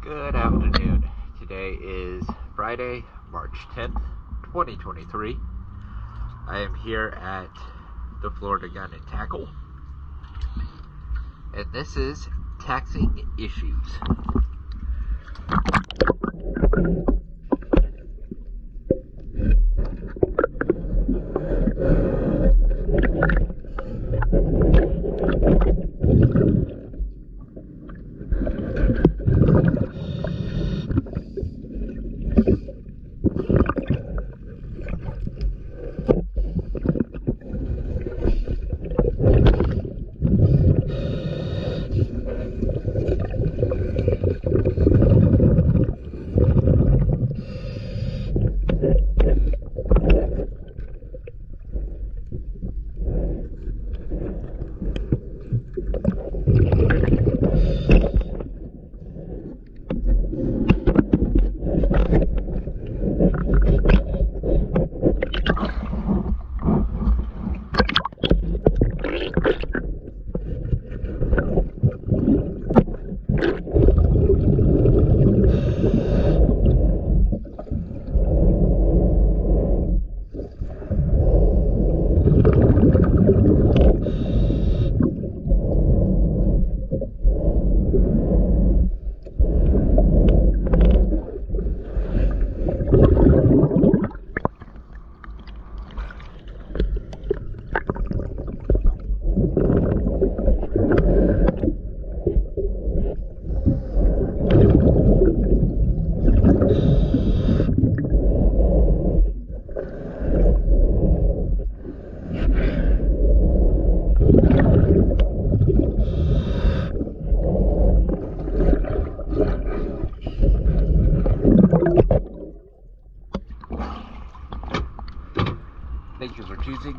Good afternoon. Today is Friday, March 10th, 2023. I am here at the Florida Gun and Tackle, and this is Taxing Issues. Thank you for choosing